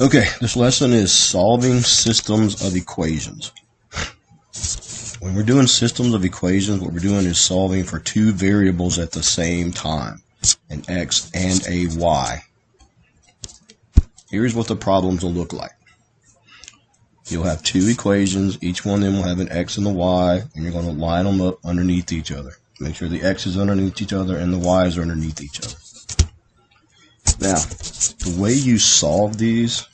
Okay, this lesson is solving systems of equations. When we're doing systems of equations, what we're doing is solving for two variables at the same time, an x and a y. Here's what the problems will look like. You'll have two equations, each one of them will have an x and a y, and you're going to line them up underneath each other. Make sure the x is underneath each other and the y's are underneath each other. Now, the way you solve these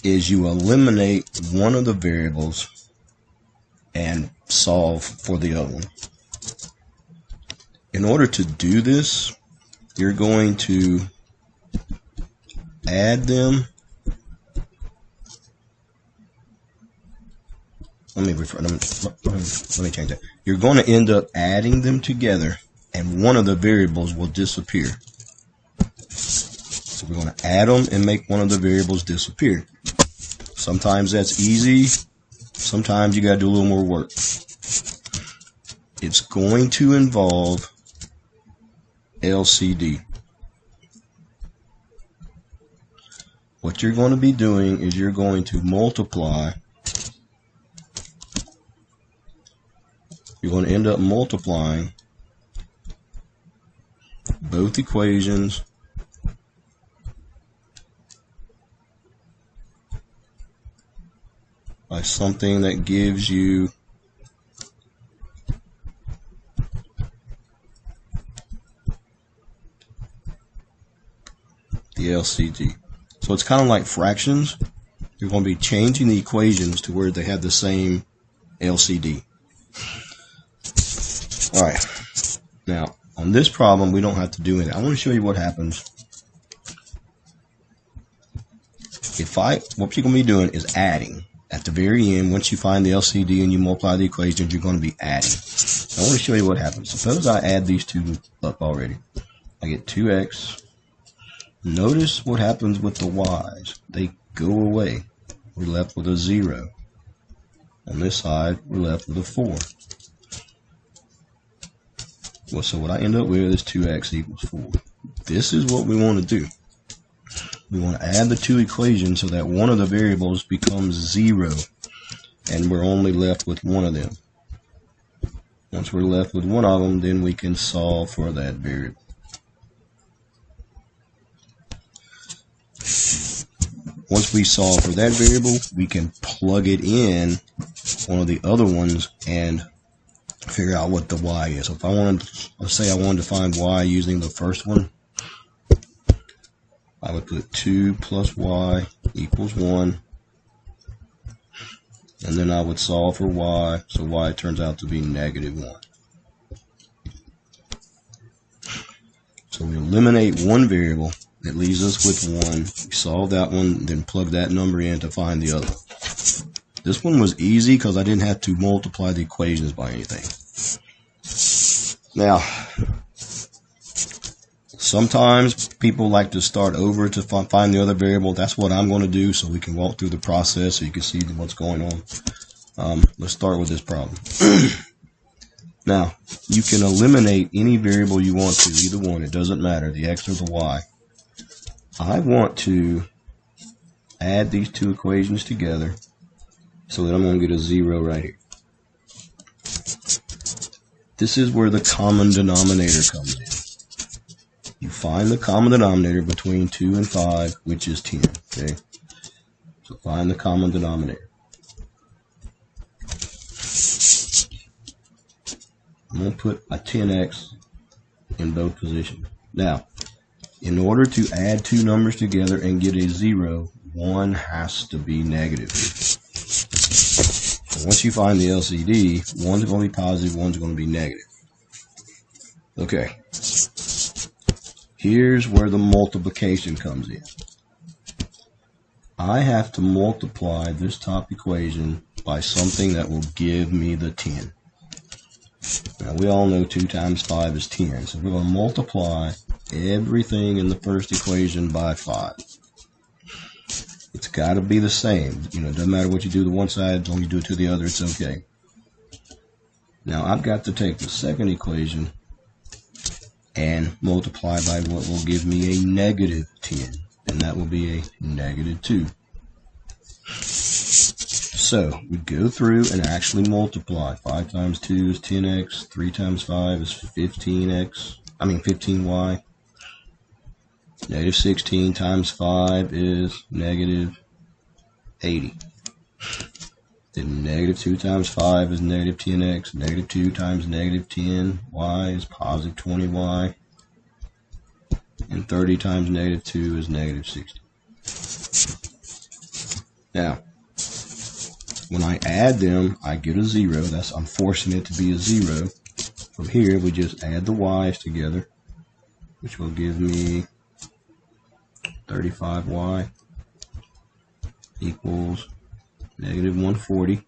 is you eliminate one of the variables and solve for the other one. In order to do this, you're going to add them. Let me change that. You're going to end up adding them together, and one of the variables will disappear. So we're going to add them and make one of the variables disappear. Sometimes that's easy. Sometimes you got to do a little more work. It's going to involve LCD. What you're going to be doing is you're going to multiply. You're going to end up multiplying both equations by something that gives you the LCD. So it's kind of like fractions. You're going to be changing the equations to where they have the same LCD. Alright, now on this problem we don't have to do anything. I want to show you what happens. What you're going to be doing is adding. At the very end, once you find the LCD and you multiply the equations, you're going to be adding. I want to show you what happens. Suppose I add these two up already. I get 2x. Notice what happens with the y's. They go away. We're left with a 0. On this side, we're left with a 4. Well, so what I end up with is 2x equals 4. This is what we want to do. We want to add the two equations so that one of the variables becomes 0, and we're only left with one of them. Once we're left with one of them, then we can solve for that variable. Once we solve for that variable, we can plug it in one of the other ones and figure out what the y is. So if let's say I wanted to find y using the first one, I would put 2 plus y equals 1, and then I would solve for y, so y turns out to be negative 1. So we eliminate one variable. That leaves us with 1. We solve that one, then plug that number in to find the other. This one was easy because I didn't have to multiply the equations by anything. Now, sometimes people like to start over to find the other variable. That's what I'm going to do so we can walk through the process so you can see what's going on. Let's start with this problem. Now, you can eliminate any variable you want to, either one. It doesn't matter, the x or the y. I want to add these two equations together so that I'm going to get a 0 right here. This is where the common denominator comes in. You find the common denominator between 2 and 5, which is 10. Okay? So find the common denominator. I'm going to put a 10x in both positions. Now, in order to add two numbers together and get a 0, one has to be negative. So once you find the LCD, one's going to be positive, one's going to be negative. Okay. Here's where the multiplication comes in. I have to multiply this top equation by something that will give me the 10. Now we all know 2 times 5 is 10, so we're going to multiply everything in the first equation by 5. It's got to be the same. You know, it doesn't matter what you do to one side, as long as you do it to the other, it's okay. Now I've got to take the second equation and multiply by what will give me a negative 10. and that will be a -2. So we go through and actually multiply. 5 times 2 is 10x, 3 times 5 is 15y. -16 times 5 is -80. Then -2 times 5 is -10x. -2 times -10y is +20y. And 30 times -2 is -60. Now, when I add them, I get a 0. I'm forcing it to be a 0. From here, we just add the y's together, which will give me 35y equals -140.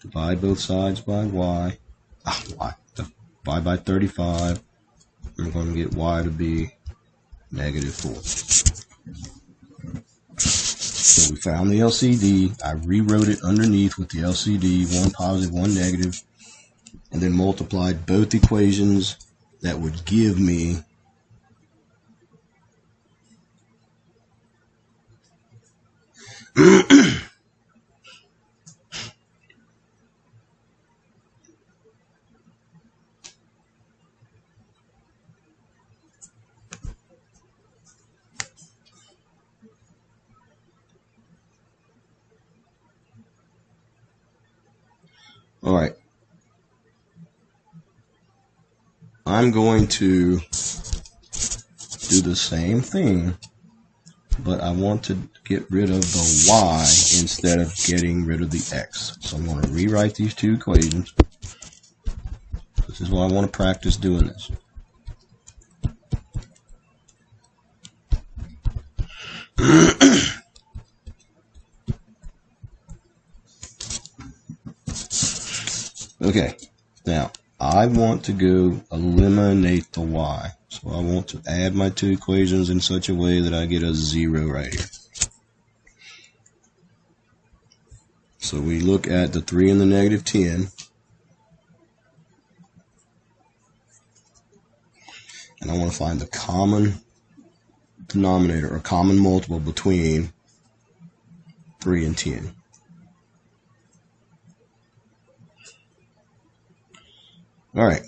Divide both sides by y. Divide by 35. We're going to get y to be -4. So we found the LCD. I rewrote it underneath with the LCD, one positive, one negative, and then multiplied both equations. That would give me all right. I'm going to do the same thing, but I want to get rid of the y instead of getting rid of the x. So I'm going to rewrite these two equations. This is why I want to practice doing this. Okay, now I want to go eliminate the y. So I want to add my two equations in such a way that I get a 0 right here. So we look at the 3 and the -10. And I want to find the common denominator or common multiple between 3 and 10. All right.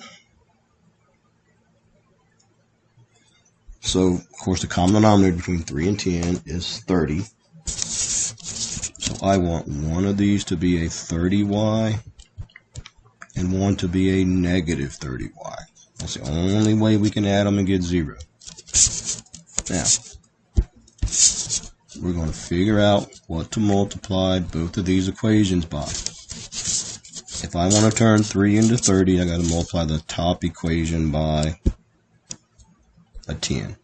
So, of course, the common denominator between 3 and 10 is 30. So I want one of these to be a 30y and one to be a -30y. That's the only way we can add them and get 0. Now, we're going to figure out what to multiply both of these equations by. If I want to turn 3 into 30, I got to multiply the top equation by a 10.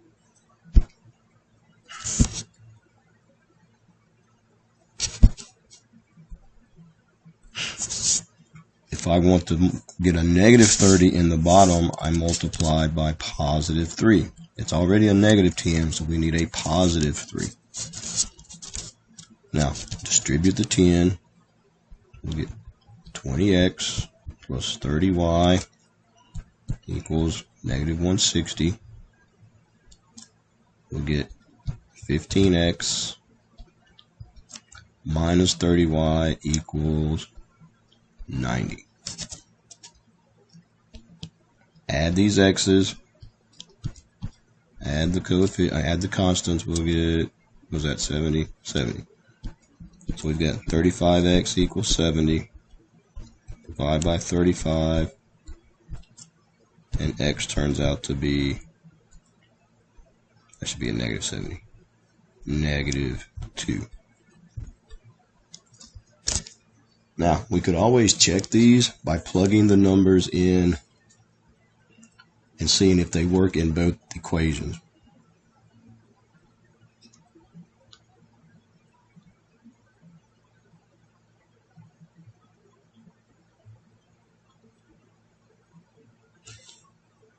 If I want to get a -30 in the bottom, I multiply by +3. It's already a -10, so we need a +3. Now, distribute the 10. We'll get 20x plus 30y equals -160. We'll get 15x minus 30y equals 90. Add these x's, add the constants, we'll get, was that 70? 70. So we've got 35x equals 70. Divide by 35, and x turns out to be, that should be a -70, -2. Now, we could always check these by plugging the numbers in and seeing if they work in both equations.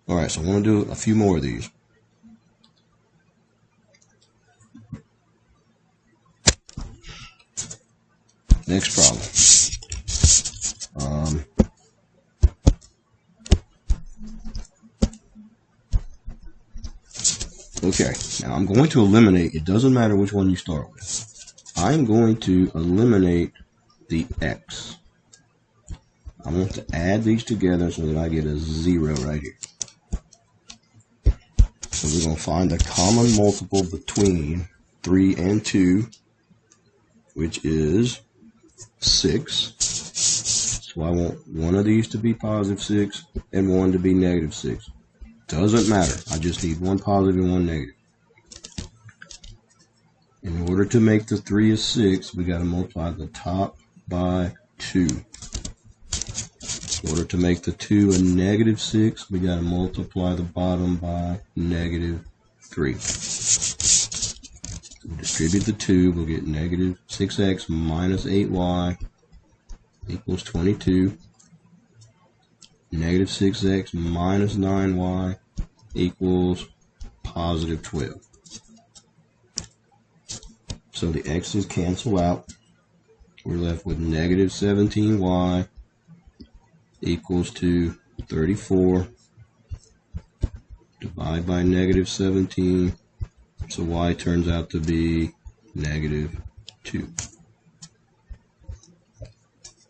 Alright, so I want to do a few more of these. Next problem. Okay, now I'm going to eliminate, it doesn't matter which one you start with. I'm going to eliminate the x. I want to add these together so that I get a 0 right here. So we're going to find the common multiple between 3 and 2, which is 6. So I want one of these to be positive 6 and one to be negative 6. Doesn't matter. I just need one positive and one negative. In order to make the 3 a 6, we got to multiply the top by 2. In order to make the 2 a negative 6, we got to multiply the bottom by negative 3. We'll distribute the 2, we'll get negative 6x minus 8y equals 22. Negative 6x minus 9y equals positive 12. So the x's cancel out. We're left with negative 17y equals to 34. Divide by negative 17. So y turns out to be negative 2.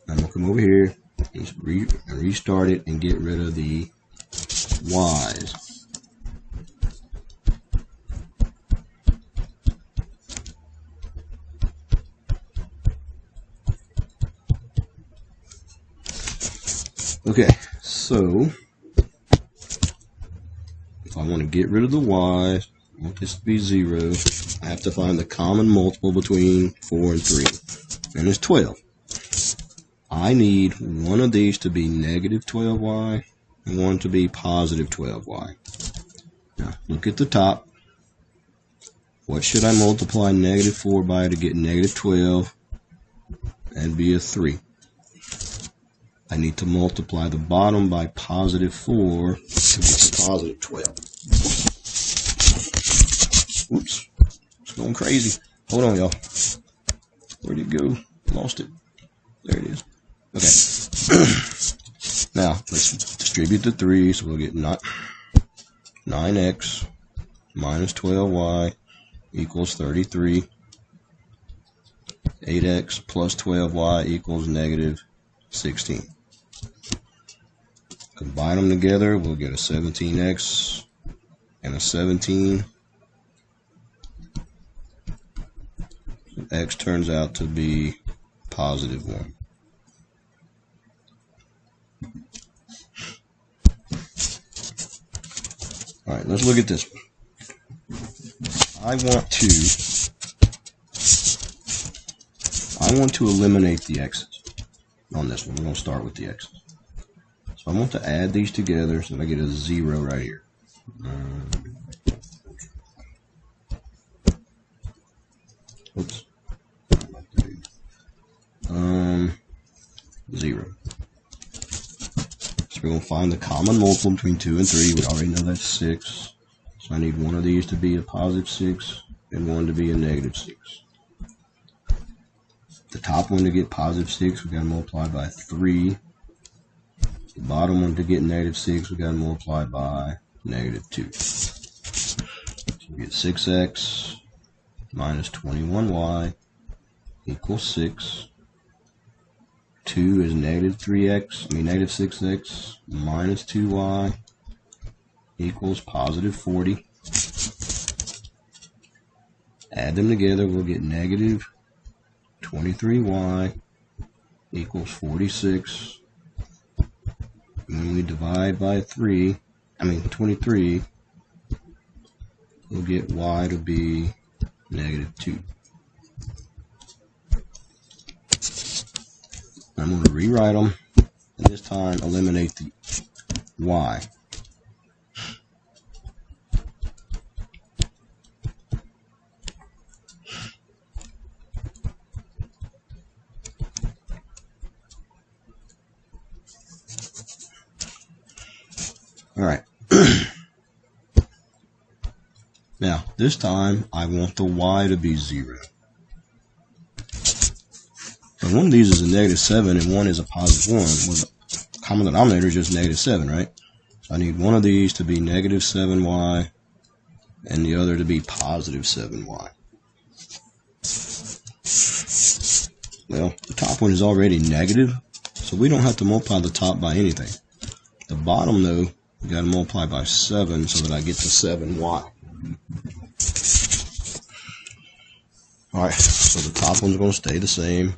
I'm going to come over here and restart it and get rid of the y's. Okay, so if I want to get rid of the y's, I want this to be 0, I have to find the common multiple between 4 and 3, and it's 12. I need one of these to be negative 12y and one to be positive 12y. Now, look at the top. What should I multiply negative 4 by to get negative 12 and be a 3? I need to multiply the bottom by positive 4 to get the positive 12. Oops, it's going crazy. Hold on, y'all. Where'd it go? Lost it. There it is. Okay. Now, let's distribute the 3, so we'll get 9x minus 12y equals 33. 8x plus 12y equals negative 16. Combine them together, we'll get a 17x and a 17. So x turns out to be positive 1. Alright, let's look at this one. I want to eliminate the x's on this one. We're going to start with the x's. So I want to add these together so that I get a 0 right here. Oops. 0. So we're going to find the common multiple between 2 and 3. We already know that's 6. So I need one of these to be a positive 6 and one to be a negative 6. The top one to get positive 6, we got to multiply by 3. The bottom one to get negative 6, we got to multiply by negative 2. So we get 6x minus 21y equals 6. 2 is negative 6x minus 2y equals positive 40. Add them together, we'll get negative 23y equals 46. When we divide by 23, we'll get y to be negative 2. I'm going to rewrite them, and this time eliminate the y. Alright. Now, this time, I want the y to be 0. So one of these is a negative 7 and one is a positive 1. Well, the common denominator is just negative 7, right? So I need one of these to be negative 7y and the other to be positive 7y. Well, the top one is already negative, so we don't have to multiply the top by anything. The bottom, though, we got to multiply by 7 so that I get to 7y. Alright, so the top one's going to stay the same.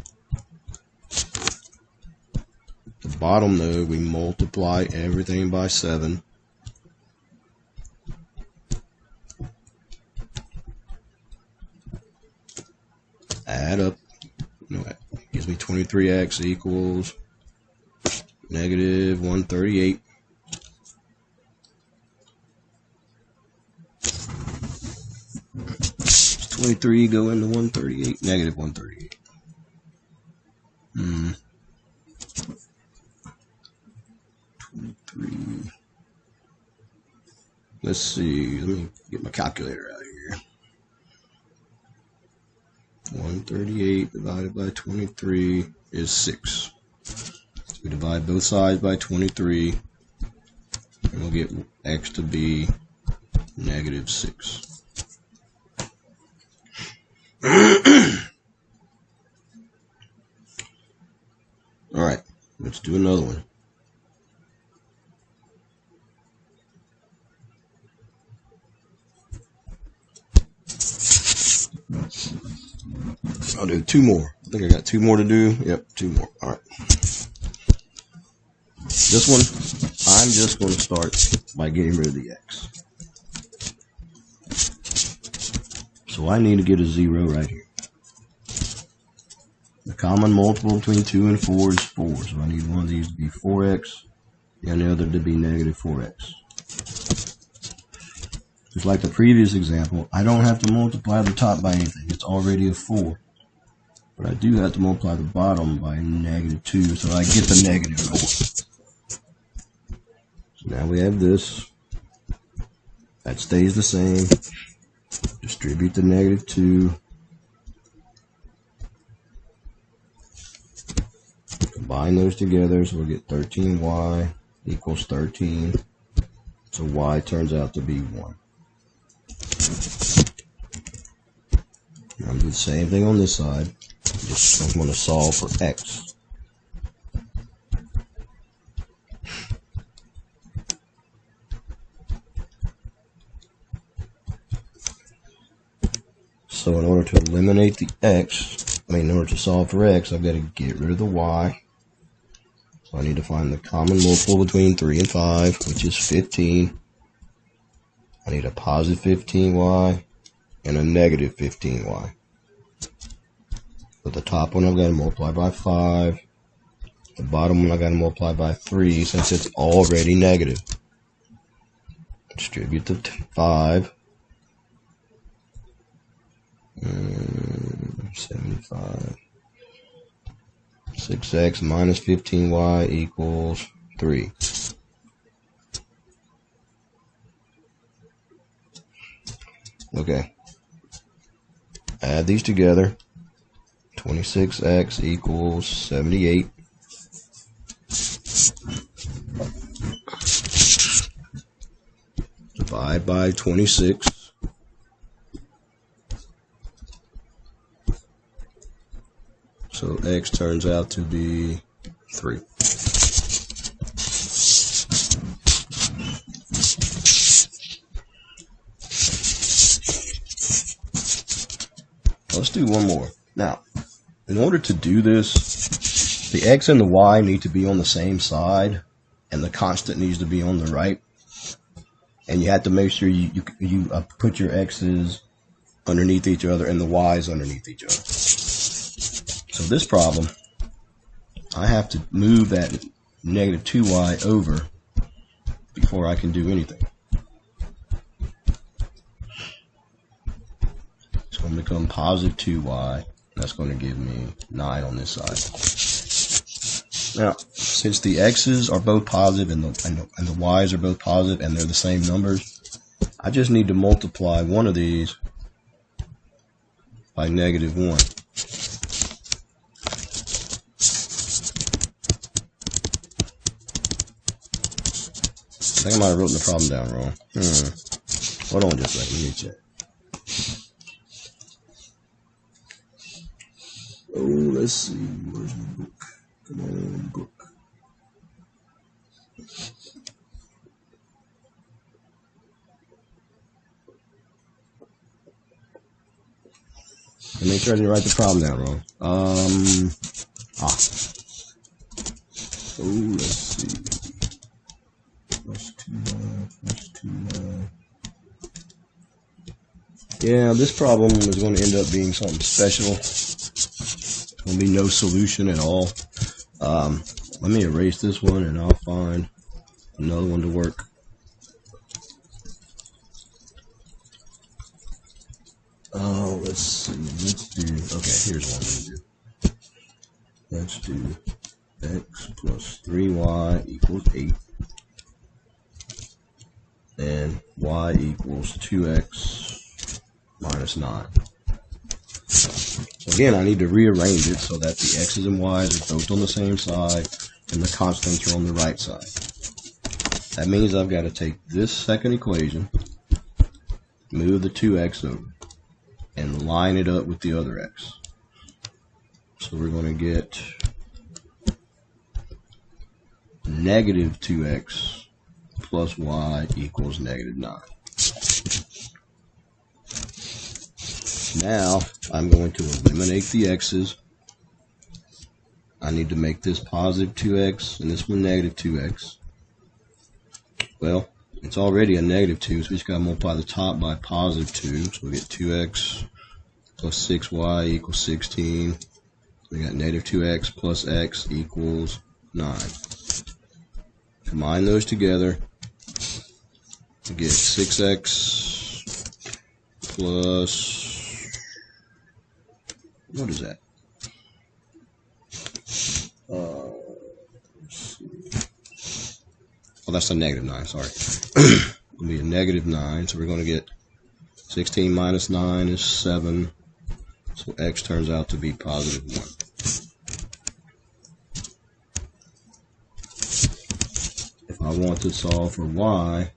The bottom, though, we multiply everything by 7. Add up. That gives me 23x equals negative 138. Does 23 go into 138? Negative 138. Hmm. 23. Let's see. Let me get my calculator out here. 138 divided by 23 is 6. So we divide both sides by 23, and we'll get x to be negative 6. Alright, let's do another one. I'll do 2 more. I think I got 2 more to do. Yep, 2 more. Alright. This one, I'm just going to start by getting rid of the x. So I need to get a 0 right here. The common multiple between 2 and 4 is 4. So I need one of these to be 4x and the other to be negative 4x. Just like the previous example, I don't have to multiply the top by anything. It's already a 4. But I do have to multiply the bottom by negative 2, so I get the negative 4. So now we have this. That stays the same. Distribute the negative 2. Combine those together, so we'll get 13y equals 13. So y turns out to be 1. Now I'm doing the same thing on this side. I'm going to solve for x. So in order to eliminate the x, in order to solve for x, I've got to get rid of the y. So I need to find the common multiple between 3 and 5, which is 15. I need a positive 15y and a negative 15y. For the top one, I've got to multiply by 5. The bottom one, I've got to multiply by 3 since it's already negative. Distribute the 5. 75. 6x minus 15y equals 3. Okay. Add these together. 26x equals 78. Divide by 26. So x turns out to be 3. Let's do one more. Now, in order to do this, the x and the y need to be on the same side, and the constant needs to be on the right. And you have to make sure you put your x's underneath each other and the y's underneath each other. So this problem, I have to move that negative 2y over before I can do anything. It's going to become positive 2y. That's going to give me 9 on this side. Now, since the x's are both positive and the y's are both positive and they're the same numbers, I just need to multiply one of these by negative 1. I think I might have written the problem down wrong. Hold on just a second. Let me check. Oh, let's see. Where's my book? Come on, book. Let me make sure I didn't write the problem down wrong. Oh, let's see. Plus 2y, plus 2y. Yeah, this problem is going to end up being something special. There's going to be no solution at all. Let me erase this one and I'll find another one to work. Oh, let's see. Let's do, okay, here's one to do. Let's do x plus 3y equals 8. And y equals 2x minus 9. So again, I need to rearrange it so that the x's and y's are both on the same side and the constants are on the right side. That means I've got to take this second equation, move the 2x over, and line it up with the other x. So we're going to get negative 2x plus y equals negative 9. Now I'm going to eliminate the x's. I need to make this positive 2x and this one negative 2x. Well, it's already a negative 2, so we just got to multiply the top by positive 2. So we get 2x plus 6y equals 16. We got negative 2x plus x equals 9. Combine those together to get 6x plus, what is that? Oh, that's a negative 9, sorry. It'll be a negative 9, so we're going to get 16 minus 9 is 7, so x turns out to be positive 1. If I want to solve for y,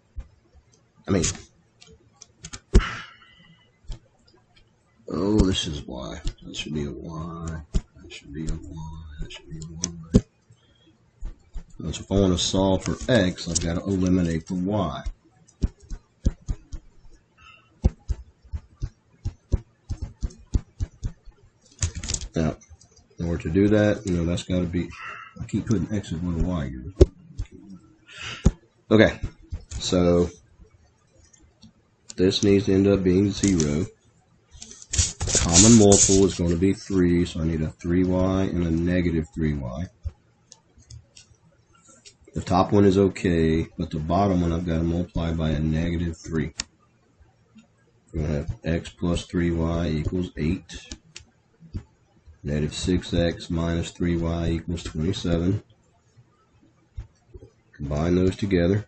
oh, this is y. That should be a y. That should be a y. That should be a y. So if I want to solve for x, I've got to eliminate the y. Now, in order to do that, that's got to be, I keep putting x's where the y goes. Okay, so this needs to end up being 0. Common multiple is going to be 3, so I need a 3y and a negative 3y. The top one is okay, but the bottom one I've got to multiply by a negative 3. We're going to have x plus 3y equals 8. Negative 6x minus 3y equals 27. Combine those together.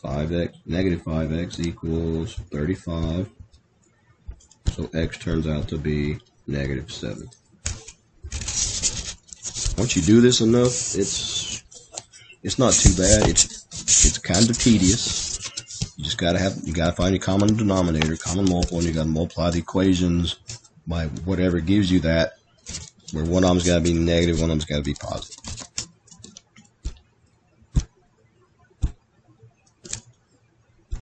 Negative 5x equals 35. So x turns out to be negative 7. Once you do this enough, it's not too bad. It's kind of tedious. You just gotta find your common denominator, common multiple, and you gotta multiply the equations by whatever gives you that. Where one of them's gotta be negative, one of them's gotta be positive.